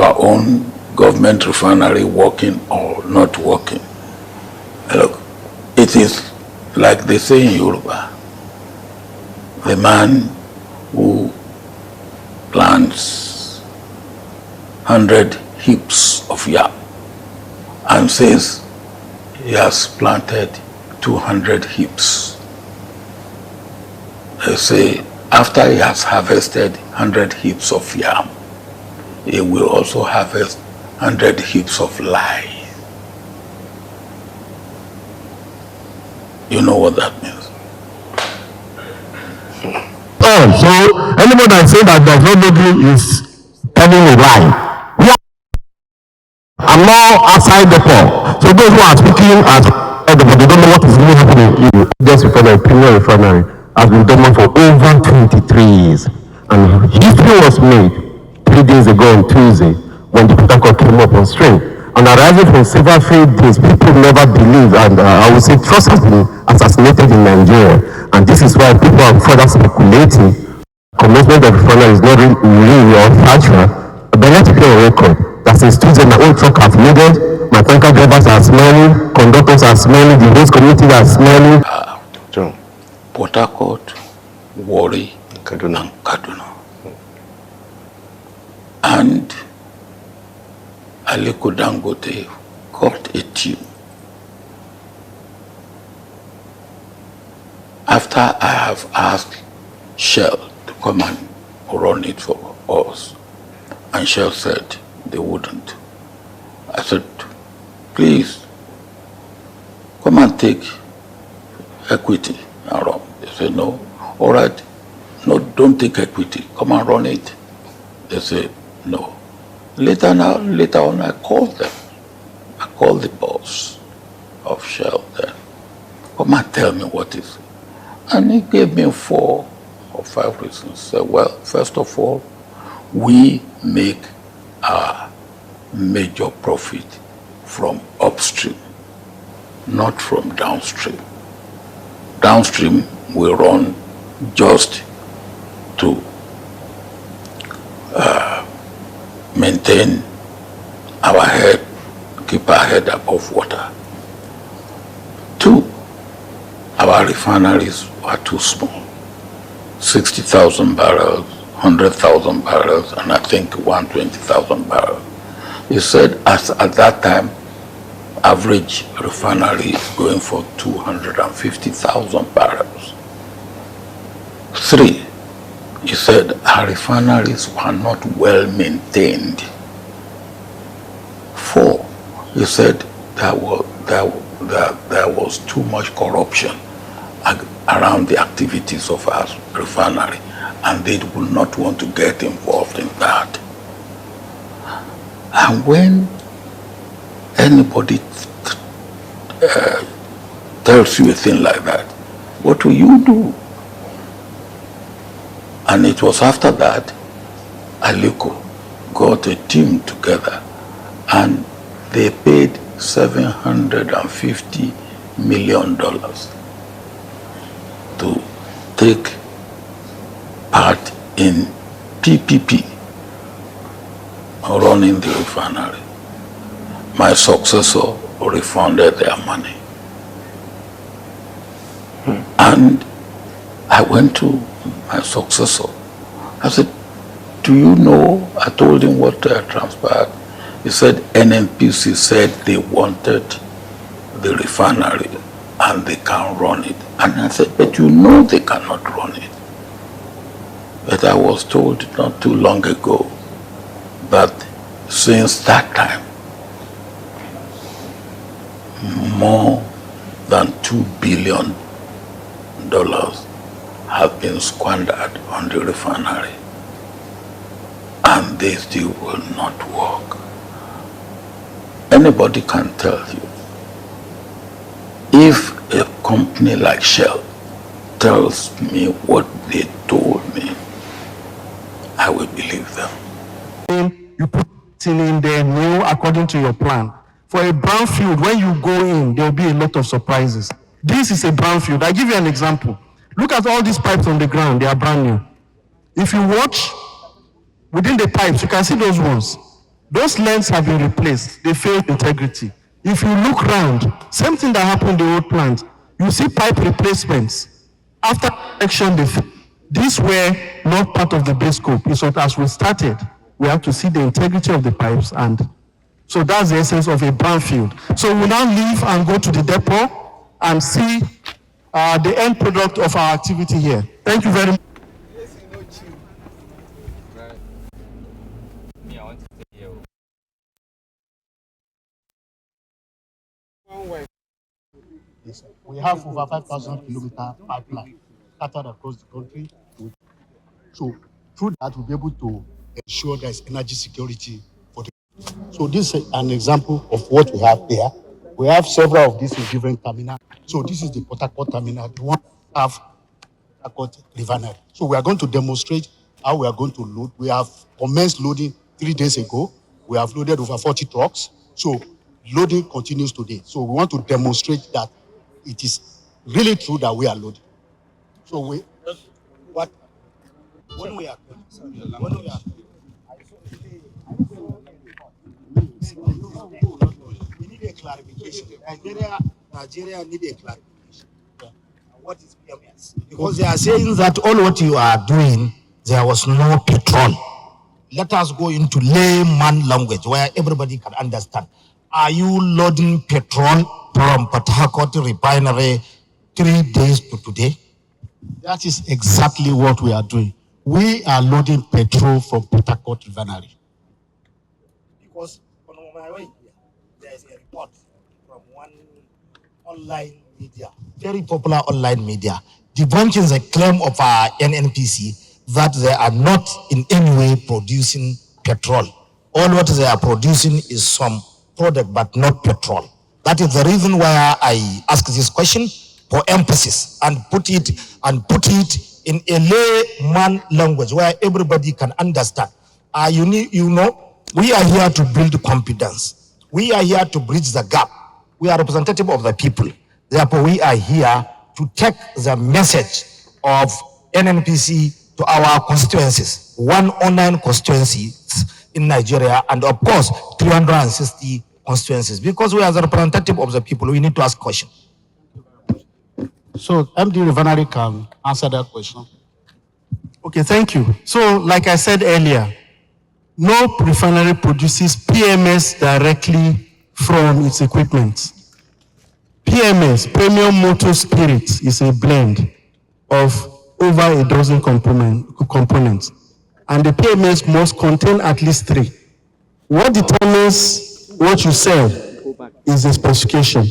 our own government refinery working or not working. Look, it is like they say in Yoruba, the man who plants 100 heaps of yam and says he has planted 200 heaps. They say after he has harvested 100 heaps of yam, he will also harvest 100 heaps of lies. You know what that means? Oh, so anybody that say that there's nobody is telling a lie. I'm not outside the poll. So those who are speaking as but they don't know what is really happening. Just refinery, Premier Refinery has been dormant for over 23 years. And history was made 3 days ago on Tuesday when the protocol came up on stream. And arising from several failed days, people never believe, and I would say trust has been assassinated in Nigeria. And this is why people are further speculating commencement of refinery is not really or factual. But let's be on record that since Tuesday, my own truck have needed, my tanker drivers are smelling, conductors are smelling, the host community are smelling. Port Harcourt, Warri, Kaduna. And Kaduna. And Aliko Dangote got a team. After I have asked Shell to come and run it for us, and Shell said they wouldn't. I said, please, come and take equity and run. They said, no. All right, no, don't take equity. Come and run it. They said, no. Later on, I called them. I called the boss of Shell then. Come and tell me what is it. And he gave me 4 or 5 reasons. He said, well, first of all, we make our major profit from upstream, not from downstream. Downstream we run just to maintain our head, keep our head above water. 2, our refineries are too small. 60,000 barrels, 100,000 barrels, and I think 120,000 barrels. He said at that time, average refinery is going for 250,000 barrels. 3, he said our refineries were not well maintained. 4, he said there was too much corruption around the activities of our refinery, and they would not want to get involved in that. And when anybody tells you a thing like that, what will you do? And it was after that Aliko got a team together and they paid $750 million to take part in PPP, running the refinery. My successor refunded their money. And I went to my successor. I said, do you know, I told him what transpired. He said NNPC said they wanted the refinery and they can run it. And I said, but you know they cannot run it. But I was told not too long ago that since that time, more than $2 billion have been squandered on the refinery, and they still will not work. Anybody can tell you, if a company like Shell tells me what they told me, I will believe them. You put it in there new according to your plan. For a brownfield, when you go in, there will be a lot of surprises. This is a brownfield. I give you an example. Look at all these pipes on the ground. They are brand new. If you watch within the pipes, you can see those ones. Those lens have been replaced. They failed integrity. If you look round, same thing that happened in the old plant. You see pipe replacements. After correction, these were not part of the base scope. It's what as we started, we have to see the integrity of the pipes, and so that's the essence of a brownfield. So we now leave and go to the depot and see the end product of our activity here. Thank you very much. Yes, we have over 5,000-kilometer pipeline scattered across the country. So through that, we'll be able to ensure there's energy security for the. So this is an example of what we have there. We have several of these in different terminals. So this is the Port Harcourt terminal. The one have Port Harcourt Refinery. So we are going to demonstrate how we are going to load. We have commenced loading 3 days ago. We have loaded over 40 trucks. So loading continues today. So we want to demonstrate that it is really true that we are loading. So what when we are when we are we need a clarification. Nigeria need a clarification. What is PMS? Because they are saying that all what you are doing, there was no petrol. Let us go into layman language where everybody can understand. Are you loading petrol from Port Harcourt Refinery 3 days to today? That is exactly what we are doing. We are loading petrol from Port Harcourt Refinery. Because on my way here, there is a report from one online media, very popular online media, debunking the claim of our NNPC that they are not in any way producing petrol. All what they are producing is some product, but not petrol. That is the reason why I ask this question for emphasis and put it in a layman language where everybody can understand. We are here to build confidence. We are here to bridge the gap. We are representative of the people. Therefore, we are here to take the message of NNPC to our constituencies, 109 constituencies in Nigeria, and of course, 360 constituencies. Because we are the representative of the people, we need to ask questions. So, MD Refinery can answer that question. Okay, thank you. So, like I said earlier, no refinery produces PMS directly from its equipment. PMS, Premium Motor Spirit, is a blend of over a dozen components. And the PMS must contain at least 3. What determines what you sell is the specification.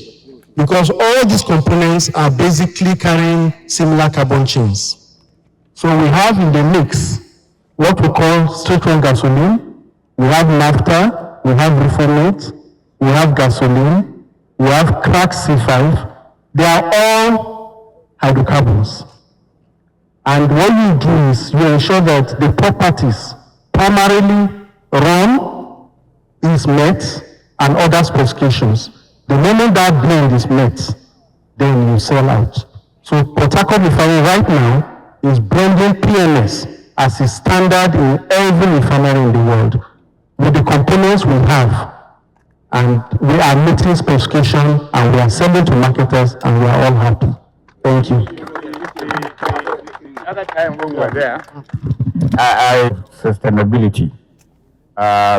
Because all these components are basically carrying similar carbon chains. So we have in the mix what we call straight-run gasoline, we have naphtha, we have reformate, we have gasoline, we have crack C5. They are all hydrocarbons. And what you do is you ensure that the properties, primarily run, is met, and other specifications. The moment that blend is met, then you sell out. So Port Harcourt Refinery right now is blending PMS as a standard in every refinery in the world with the components we have. And we are meeting specification and we are selling to marketers and we are all happy. Thank you. Other time when we were there, sustainability,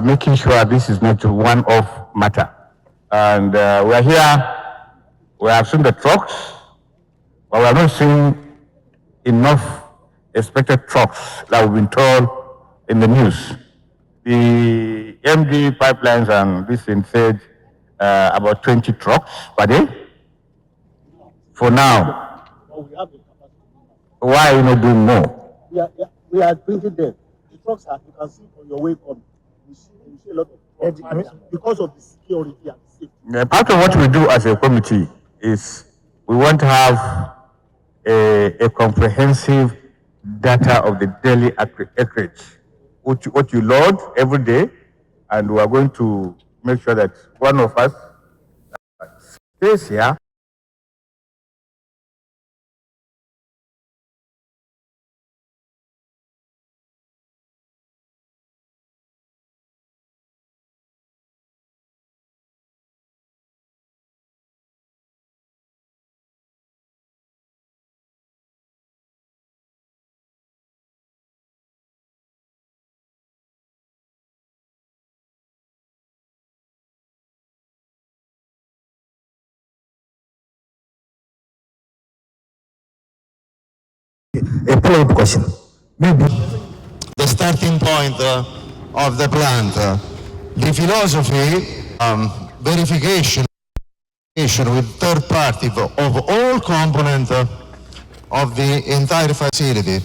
making sure this is not a one-off matter. And we are here, we have seen the trucks, but we have not seen enough expected trucks that we've been told in the news. The MD pipelines and this thing said about 20 trucks per day. For now, why are you not doing more? We are bringing them. The trucks are, you can see on your way coming. You see a lot of trucks because of the security and safety. Part of what we do as a committee is we want to have a comprehensive data of the daily acreage, what you load every day, and we are going to make sure that one of us stays here A follow-up question. Maybe The starting point of the plant, the philosophy, verification with third party of all components of the entire facility.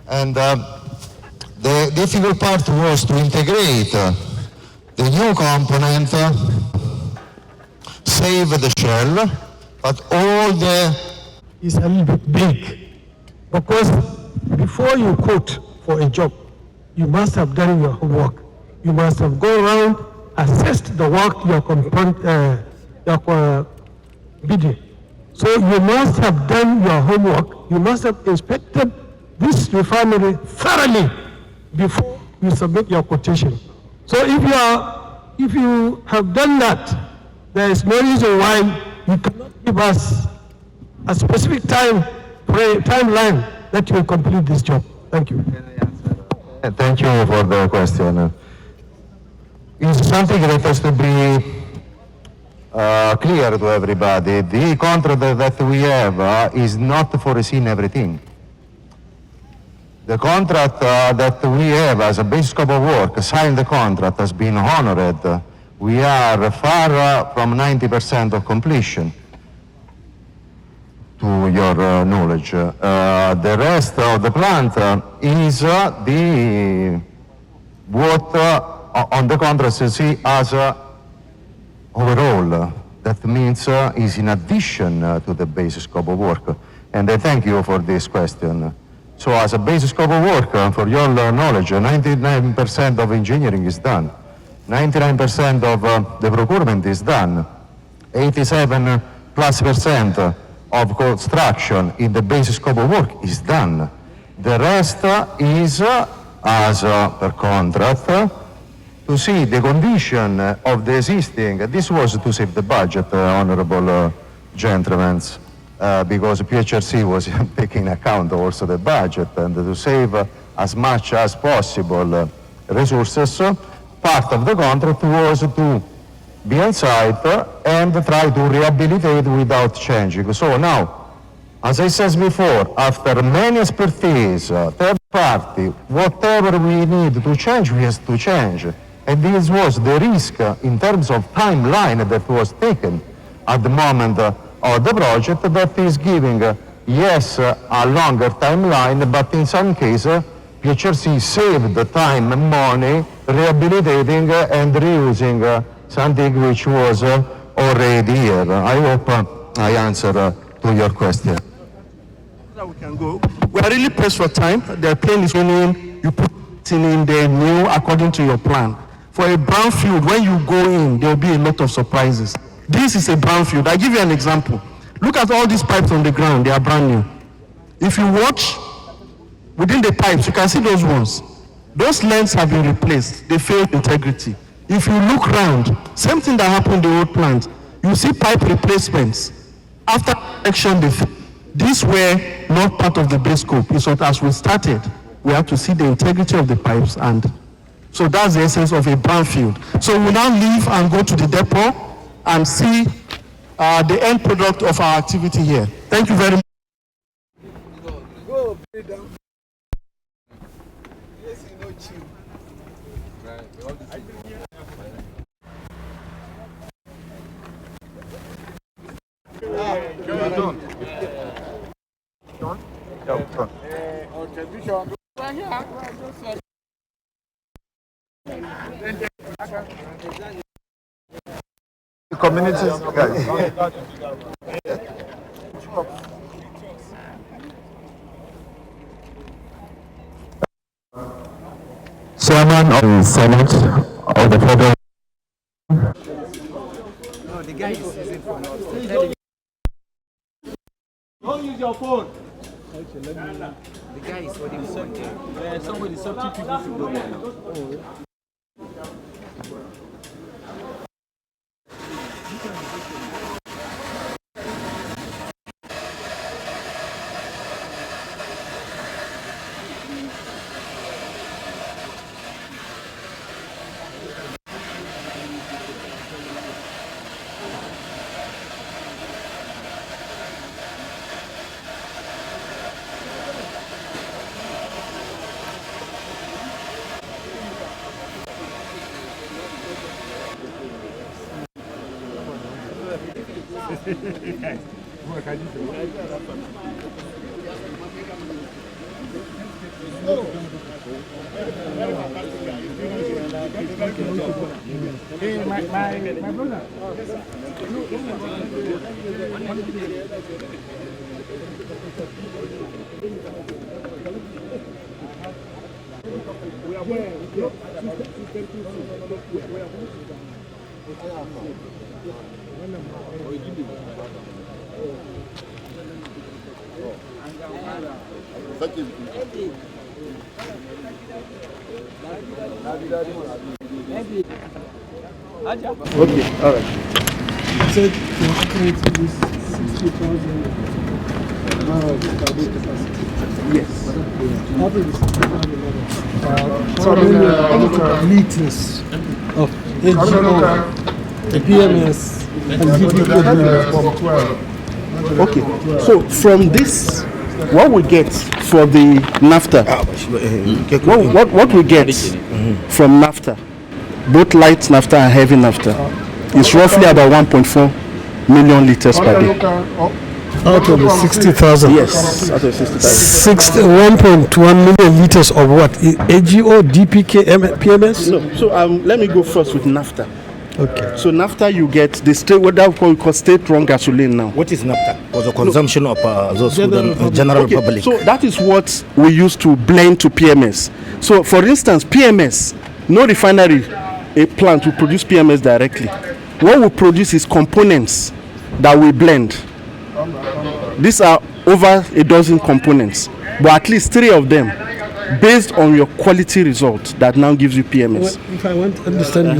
And the difficult part was to integrate the new component, save the shell, but all the Is a little bit big because before you quote for a job, you must have done your homework. You must have gone around, assessed the work you are bidding. So you must have done your homework. You must have inspected this refinery thoroughly before you submit your quotation. So if you have done that, there is no reason why you cannot give us a specific timeline that you will complete this job. Thank you. Thank you for the question. It's something that has to be clear to everybody. The contract that we have is not foreseen everything. The contract that we have as a base scope of work, signed the contract, has been honored. We are far from 90% of completion, to your knowledge. The rest of the plant is what on the contract you see as overall. That means is in addition to the basic scope of work. And I thank you for this question. So as a basic scope of work, for your knowledge, 99% of engineering is done. 99% of the procurement is done. 87+% of construction in the basic scope of work is done. The rest is, as per contract, to see the condition of the existing. This was to save the budget, honorable gentlemen, because PHRC was taking account also the budget, and to save as much as possible resources. Part of the contract was to be on site and try to rehabilitate without changing. So now, as I said before, after many expertise, third party, whatever we need to change, we have to change. And this was the risk in terms of timeline that was taken at the moment of the project, that is giving, yes, a longer timeline, but in some cases, PHRC saved the time and money rehabilitating and reusing something which was already here. I hope I answer to your question. We can go. We are really pressed for time. The plane is running. You put it in there new according to your plan. For a brownfield, when you go in, there will be a lot of surprises. This is a brownfield. I give you an example. Look at all these pipes on the ground. They are brand new. If you watch within the pipes, you can see those ones. Those lengths have been replaced. They failed integrity. If you look round, same thing that happened in the old plant. You see pipe replacements. After correction, these were not part of the base scope. It's what, as we started, we have to see the integrity of the pipes, and so that's the essence of a brownfield. So we now leave and go to the depot and see the end product of our activity here. Thank you very much. Communities, guys. Chairman of the Senate of the Federal. No, the guy is using phone. Don't use your phone. The guy is holding phone. Somebody, some people should go there. Hey, my brother. Okay, all right. Said you're operating this 60,000 barrels per day capacity. Yes. How big is how many liters of AGO, PMS, and DPK? Okay, so from this, what we get for the NAFTA, what we get from NAFTA, both light NAFTA and heavy NAFTA, is roughly about 1.4 million liters per day. Out of the 60,000? Yes, out of 60,000. 1.1 million liters of what? AGO, DPK, PMS? No, so let me go first with NAFTA. Okay. So NAFTA, you get the state, what we call state-run gasoline now. What is NAFTA? Was the consumption of those general Okay, public? so that is what we use to blend to PMS. So for instance, PMS, no refinery, a plant will produce PMS directly. What we produce is components that we blend. These are over a dozen components, but at least 3 of them based on your quality result that now gives you PMS. Well, if I want to understand you,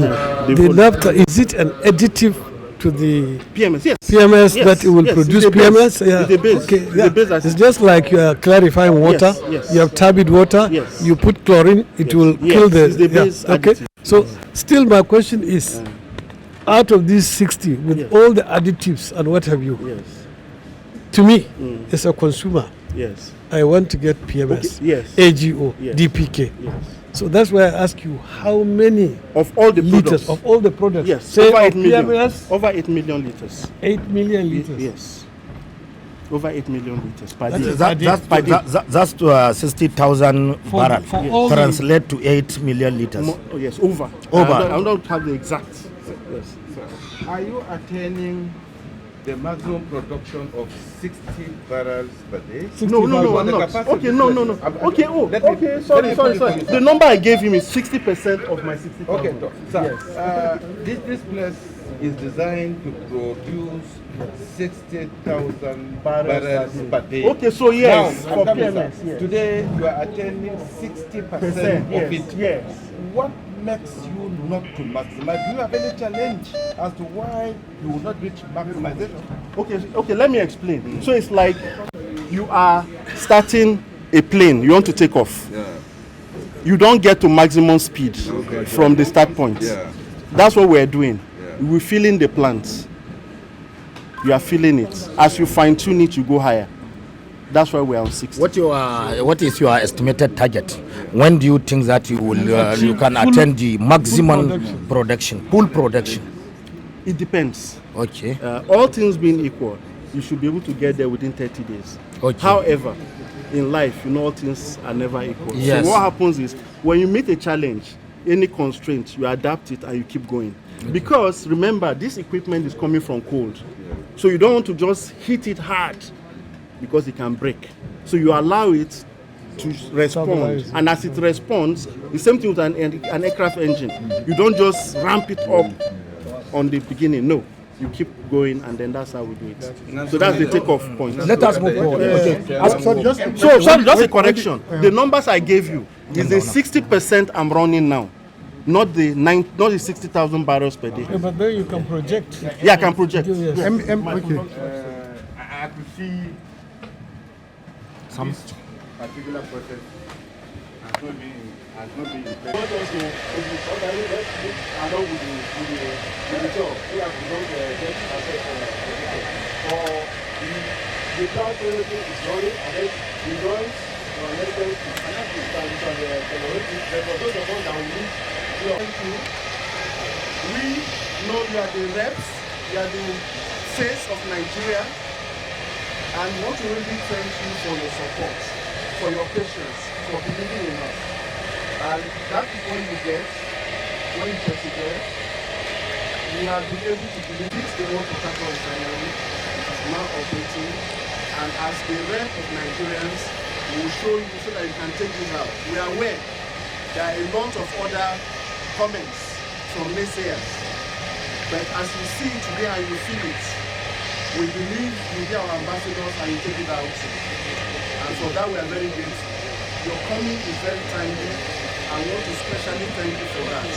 the NAFTA, is it an additive to the PMS, yes. PMS Yes, that it will yes, produce it's a base. PMS? Yeah. It's a base. Okay, It's yeah. a base as- It's just like you are clarifying water. Yes, yes. You have turbid water. Yes. You put chlorine, it will Yes, kill the. it's the base Okay. additive. So, still, my question is, out of these 60, with Yes. all the additives and what have you, Yes, to me, as a consumer, yes, I want to get PMS, Okay, yes. AGO, Yes. DPK. yes. So that's why I ask you, how many Of all the liters products. of all the products? Yes, Say over of 8 million. PMS, Over 8 million liters. 8 million liters. Yes. Over 8 million liters per That day. is- That's 60,000 For- barrels. for all the- Translate to 8 million liters. Oh, yes, over. Over. I don't have the exact. Yes. Are you attaining the maximum production of 60 barrels per day? No, I'm The not. capacity Okay, is no. less. Okay, Let me- okay, let sorry. me put it on The number I gave him is 60% of my 60,000. Okay, sir. This place is designed to produce 60,000 barrels per day. Okay, so yes, Now, for I'm coming, PMS, sir. yes. Today you are attaining 60% Percent, of yes, it. yes. What makes you not to maximize? Do you have any challenge as to why you will not reach maximization? Okay, let me explain. So it's like you are starting a plane, you want to take off. Yeah. You don't get to maximum speed from the start point. Yeah. That's what we're doing. Yeah. We're filling the plant. You are filling it. As you fine tune it, you go higher. That's why we're on 60. What is your estimated target? When do you think that you will you can attain the maximum production, full production? It depends. Okay. All things being equal, you should be able to get there within 30 days. Okay. However, in life, all things are never equal. Yes. So what happens is, when you meet a challenge, any constraint, you adapt it and you keep going. Because remember, this equipment is coming from cold. So you don't want to just hit it hard because it can break. So you allow it to respond. Stabilize. And as it responds, the same thing with an aircraft engine. You don't just ramp it up on the beginning. No. You keep going, and then that's how we do it. So that's the takeoff point. Let us move forward. Okay. Sorry, just a correction. The numbers I gave you is the 60% I'm running now, not the 60,000 barrels per day. Yeah, but then you can project. Yeah, I can project. Yes. Okay. I could see some particular process has not been in place. We know you are the reps, you are the face of Nigeria, and want to really thank you for your support, for your patience, for believing in us. And that is what you get when you persevere. We have been able to deliver the old Port Refinery. It is now operating, and as the rep of Nigerians, we will show you so that you can take this out. We are aware there are a lot of other comments from naysayers, but as you see it today and you feel it, we believe you'll be our ambassadors and you take it out. And for that we are very grateful. Your coming is very timely, and we want to specially thank you for that.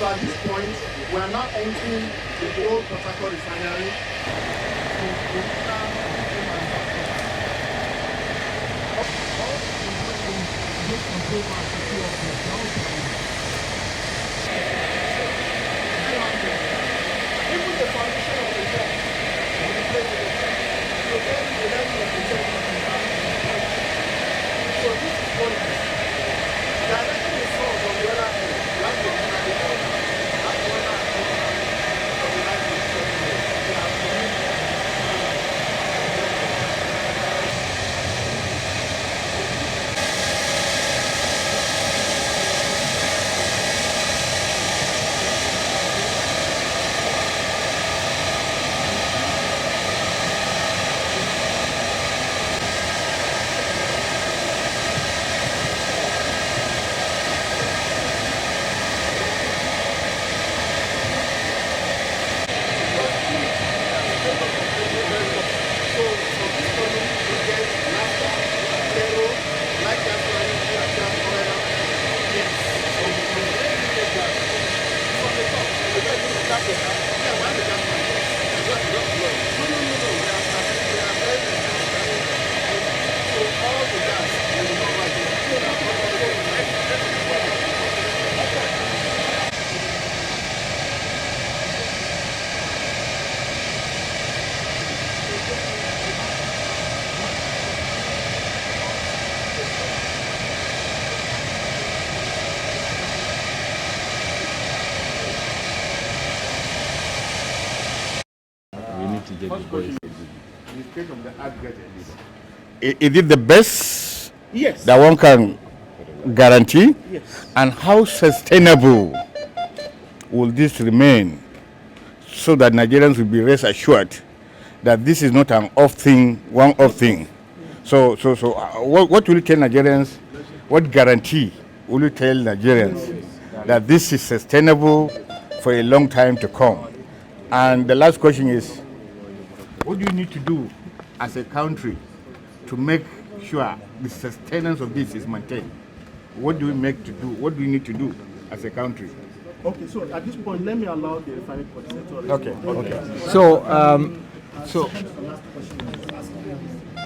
So at this point, we are now entering the old Port Refinery. Is it the best Yes. that one can guarantee? Yes. And how sustainable will this remain so that Nigerians will be rest assured that this is not an off thing, one-off thing? So what will you tell Nigerians? What guarantee will you tell Nigerians that this is sustainable for a long time to come? And the last question is, what do you need to do as a country to make sure the sustenance of this is maintained? What do we make to do? What do we need to do as a country? Okay, so at this point, let me allow the refinery coordinator to Okay. So, Last question is asking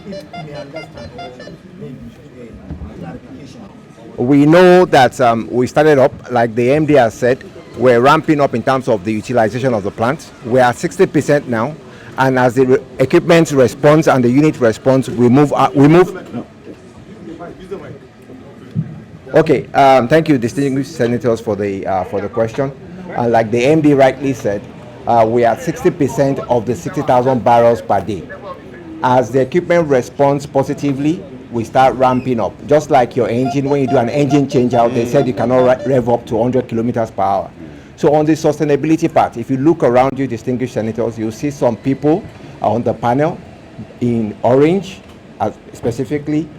if we understand or maybe clarification. We know that we started up, like the MD has said, we're ramping up in terms of the utilization of the plant. We are 60% now, and as the equipment responds and the unit responds, we move. Okay, thank you, distinguished senators, for the question. And like the MD rightly said, we are 60% of the 60,000 barrels per day. As the equipment responds positively, we start ramping up. Just like your engine, when you do an engine change out, they said you cannot rev up to 100 kilometers per hour. So on the sustainability part, if you look around you, distinguished senators, you see some people on the panel in orange, specifically.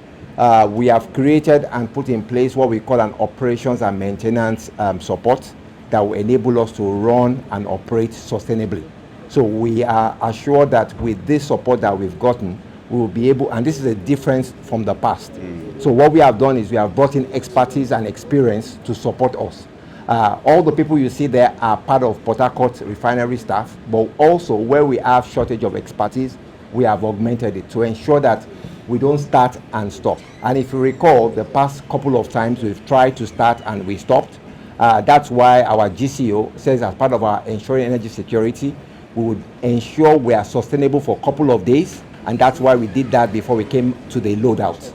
We have created and put in place what we call an operations and maintenance support that will enable us to run and operate sustainably. So we are assured that with this support that we've gotten, we will be able, and this is a difference from the past. So what we have done is we have brought in expertise and experience to support us. All the people you see there are part of Port Harcourt refinery staff, but also where we have shortage of expertise, we have augmented it to ensure that we don't start and stop. And if you recall, the past couple of times we've tried to start and we stopped. That's why our GCO says, as part of our ensuring energy security, we would ensure we are sustainable for a couple of days, and that's why we did that before we came to the loadout.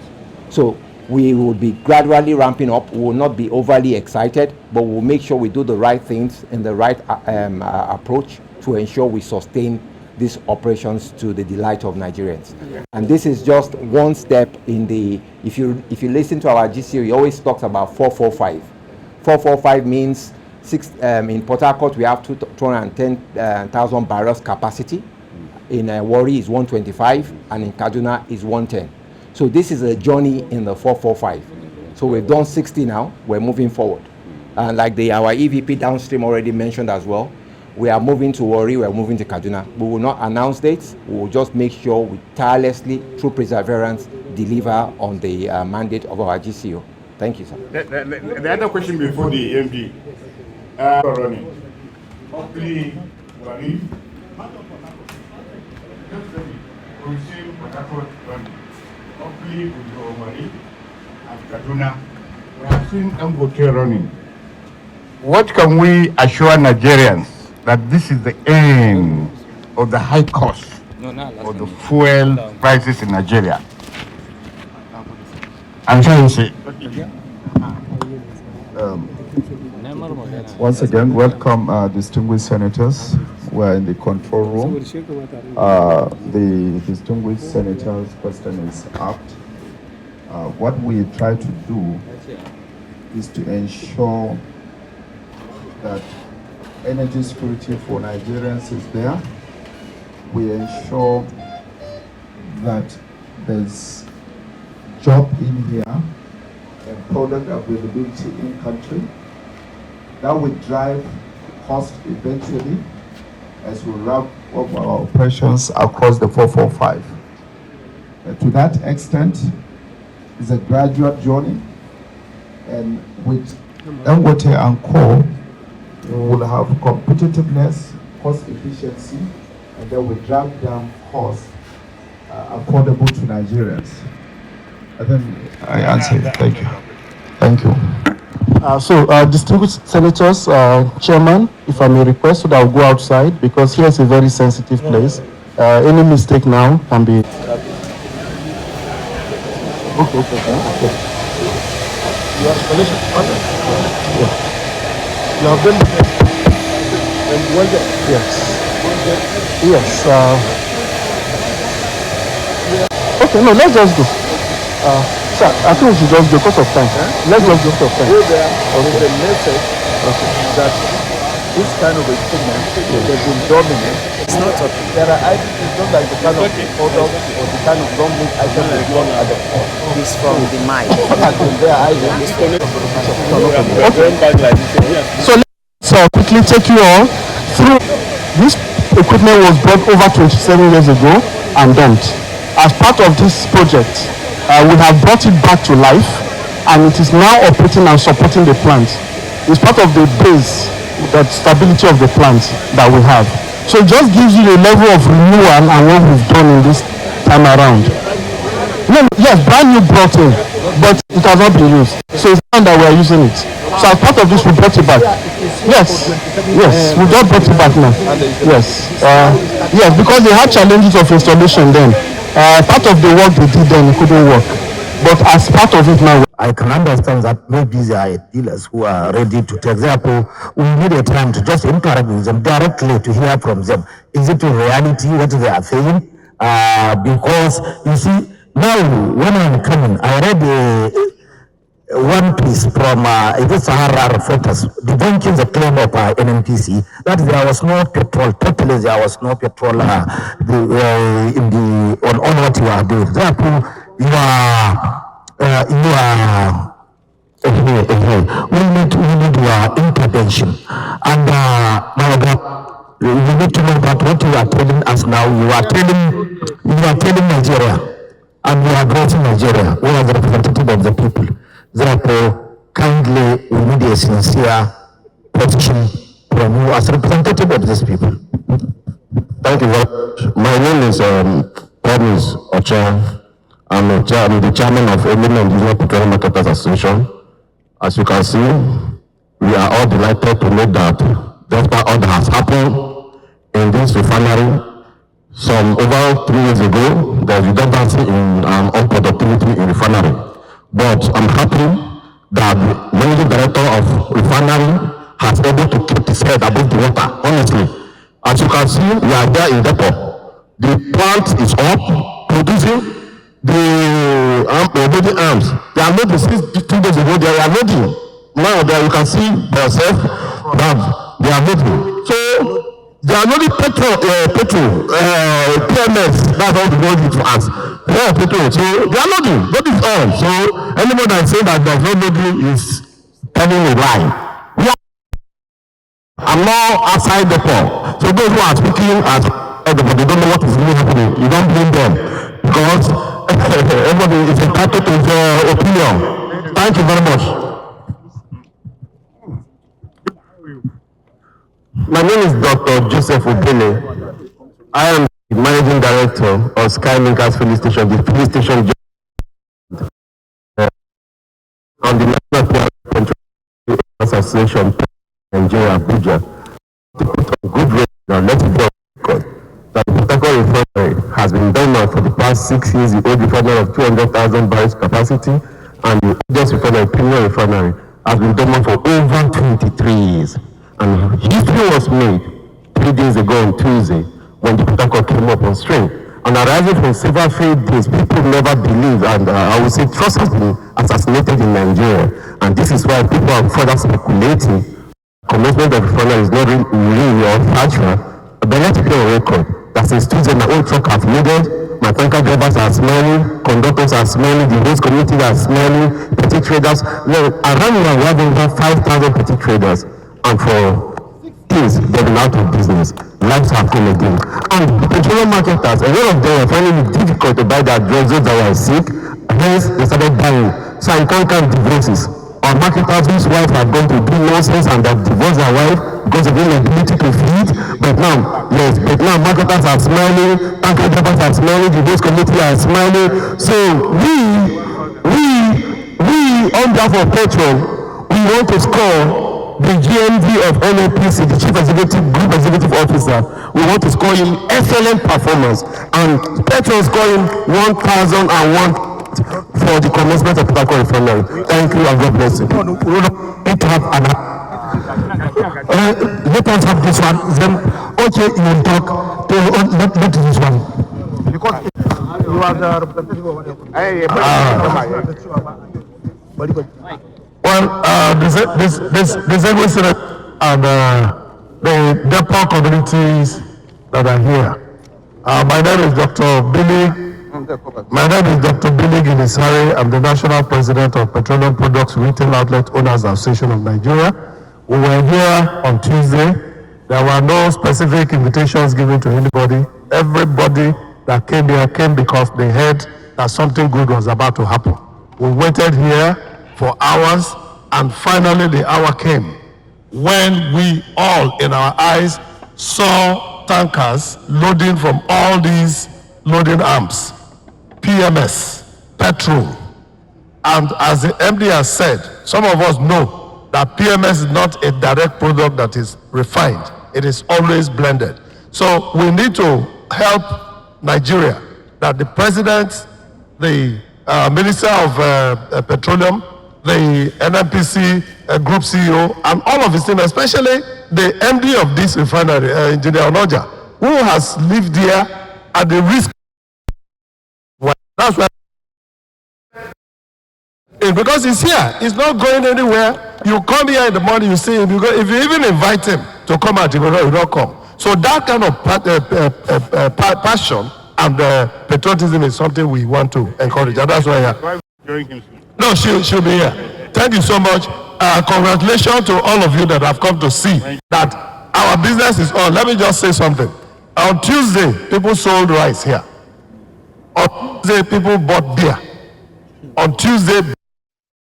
So we will be gradually ramping up. We will not be overly excited, but we'll make sure we do the right things in the right approach to ensure we sustain these operations to the delight of Nigerians. And this is just one step in the, if you listen to our GCO, he always talks about 445. 445 means in Port Harcourt we have 210,000 barrels capacity. In Warri is 125, and in Kaduna is 110. So this is a journey in the 445. So we've done 60 now, we're moving forward. And like our EVP downstream already mentioned as well, we are moving to Warri, we are moving to Kaduna. We will not announce dates, we will just make sure we tirelessly, through perseverance, deliver on the mandate of our GCO. Thank you, sir. The other question before the MD. Running. Hopefully, Warri. We've seen Port Harcourt running. Hopefully, with Warri and Kaduna, we have seen Dangote running. What can we assure Nigerians that this is the end of the high cost of the fuel prices in Nigeria? I'm trying to say. Once again, welcome distinguished senators who are in the control room. The distinguished senator's question is apt. What we try to do is to ensure that energy security for Nigerians is there. We ensure that there's job in here and product availability in country. That will drive cost eventually as we wrap up our operations across the 445. To that extent, it's a gradual journey, and with Dangote and Co, we will have competitiveness, cost efficiency, and then we drive down costs affordable to Nigerians. I think I answered. Thank you. Thank you. Distinguished senators, chairman, if I may request, so that I'll go outside because here is a very sensitive place. Any mistake now can be. Okay. You have explanation. Yeah. You have done. Yes. Yes. Okay. No. Let's just go. Sir, I think we should just go because of time. Let's just go because of time. Go there with the message that this kind of equipment has been dominant. It's not okay. There are items, it's not like the kind of product or the kind of long-lived item that's done at the port. It's from the mine. So let's quickly take you all through. This equipment was brought over 27 years ago and dumped. As part of this project, we have brought it back to life, and it is now operating and supporting the plant. It's part of the base, the stability of the plant that we have. So it just gives you a level of renewal and what we've done in this time around. No, yes, brand new brought in, but it has not been used. So it's not that we are using it. So as part of this, we brought it back. Yes, we just brought it back now. Yes, yes, because they had challenges of installation then. Part of the work they did then couldn't work, but as part of it now. I can understand that maybe there are dealers who are ready to take. Therefore, we need a time to just interact with them directly to hear from them. Is it a reality what they are saying? Because you see, now when I'm coming, I read one piece from Sahara reporters debunking the claim of NNPC that there was no petrol. Totally, there was no petrol on what you are doing. Therefore, we need your intervention, and we need to know that what you are telling us now, you are telling Nigeria, and we are great in Nigeria. We are the representative of the people. Therefore, kindly, we need a sincere position from you as representative of these people. Thank you very much. My name is Promise Ocha. I'm the chairman of Emily Indigenous Petroleum Marketers Association. As you can see, we are all delighted to know that despite all that has happened in this refinery, over 3 years ago, there was redundancy in unproductivity in refinery. But I'm happy that the managing director of refinery has able to keep his head above the water. Honestly, as you can see, we are there in depot. The plant is up, producing. The loading arms, they are loading. Since 2 days ago, they are loading. Now there you can see by yourself that they are loading. So they are loading petrol, PMS. That's all the road it has. Yeah, petrol. So they are loading. That is all. So anyone that say that there's no loading is telling a lie. I'm not outside the port. So those who are speaking as but they don't know what is really happening. You don't blame them because everybody is entitled to their opinion. Thank you very much. My name is Dr. Joseph Obele. I am the managing director of Skylinkers filling station, the filling station on the National Control Association, Nigeria, Abuja. To put on good rate now, let it go. That the Refinery has been dormant for the past 6 years. The old refinery of 200,000 barrels capacity and the oldest refinery, Premium Refinery, has been dormant for over 23 years. And history was made 3 days ago on Tuesday when the protocol came up on stream. And arising from several failed days, people never believe, and I would say trust has been assassinated in Nigeria. And this is why people are further speculating. Commencement of refinery is not really or factual, but let's play a record. That since Tuesday, my own truck has loaded, my tanker drivers are smelling, conductors are smelling, the host community are smelling, petty traders. No, around now we have over 5,000 petty traders, and for things they've been out of business. Lives have come again. And the petroleum marketers, a lot of them are finding it difficult to buy their drugs, those that were sick, hence they started buying. So I can't divorces. Our marketers whose wife have gone to do nonsense and have divorced their wife because of inability to feed. But now, yes, but now marketers are smiling, tanker drivers are smiling, the host community are smiling. So we on behalf of Petrol, we want to score the GMD of NNPC, the Chief Executive Group Executive Officer. We want to score him excellent performance, and Petrol scoring 1,001 for the commencement of Port Refinery. Thank you and God bless you. Let us have this one. Then, okay, you will talk. Let this one. Because you are the representative of the Zegwe Senate and the depot communities that are here. My name is Dr. Billy. My name is Dr. Billy Ginisari. I'm the National President of Petroleum Products Retail Outlet Owners Association of Nigeria. We were here on Tuesday. There were no specific invitations given to anybody. Everybody that came here came because they heard that something good was about to happen. We waited here for hours, and finally the hour came when we all in our eyes saw tankers loading from all these loading arms. PMS, petrol, and as the MD has said, some of us know that PMS is not a direct product that is refined. It is always blended. So we need to help Nigeria, that the President, the Minister of Petroleum, the NNPC Group CEO, and all of his team, especially the MD of this refinery, Engineer Onoja, who has lived here at the risk. That's why, because he's here, he's not going anywhere. You come here in the morning, you see him. If you even invite him to come out, he will not come. So that kind of passion and patriotism is something we want to encourage, and that's why. No, she'll be here. Thank you so much. Congratulations to all of you that have come to see that our business is on. Let me just say something. On Tuesday, people sold rice here. On Tuesday, people bought beer. On Tuesday,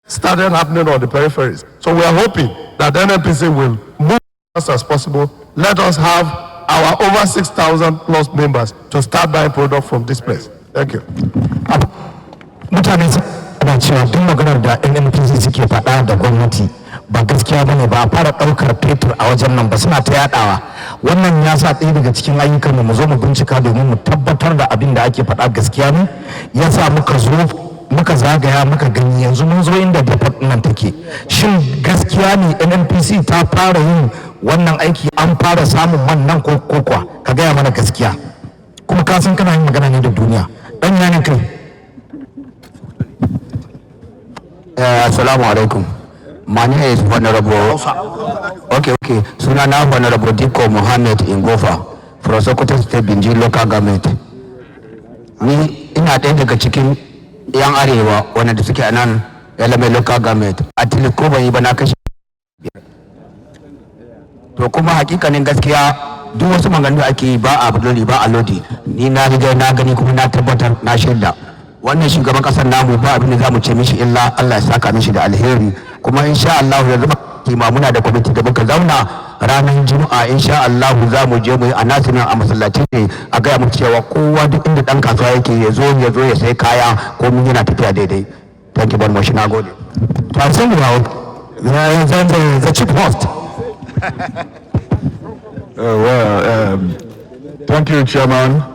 started happening on the peripheries. So we are hoping that NNPC will move as fast as possible. Let us have our over 6,000 plus members to start buying product from this place. Thank you. Ana cewa duk maganar da NNPC suke faɗa da gwamnati ba gaskiya bane, ba a fara ɗaukar fetur a wajen nan ba, suna ta yaɗawa. Wannan ya sa ɗaya daga cikin ayyukan mu zo mu bincika domin mu tabbatar da abin da ake faɗa gaskiya ne. Ya sa muka zo muka zagaya muka gani, yanzu mun zo inda depot nan take. Shin gaskiya ne NNPC ta fara yin wannan aiki, an fara samun man nan ko kwa? Ka gaya mana gaskiya. Kuma ka san kana yin magana ne da duniya dan yana kai. Assalamu alaikum. My name is Honorable. Okay. Sunana Honorable Diko Mohammed Ingofa from Sokoto State Binji Local Government. Ni ina ɗaya daga cikin 'yan arewa wanda suke a nan Yalame Local Government. A ko ban yi ba na kashe. To kuma hakikanin gaskiya duk wasu maganganu ake yi ba a lodi. Ni na riga na gani kuma na tabbatar na shaida. Wannan shugaban kasar namu ba abin da za mu ce mishi illa Allah ya saka mishi da alheri, kuma insha Allah yanzu kima muna da kwamiti da muka zauna ranar Juma'a insha Allah za mu je mu yi announcement a masallaci ne a gaya muku cewa kowa duk inda dan kasuwa yake ya zo ya sai kaya ko mun yana tafiya daidai. Thank you very much. Na gode. To I think the chief host. Thank you, Chairman.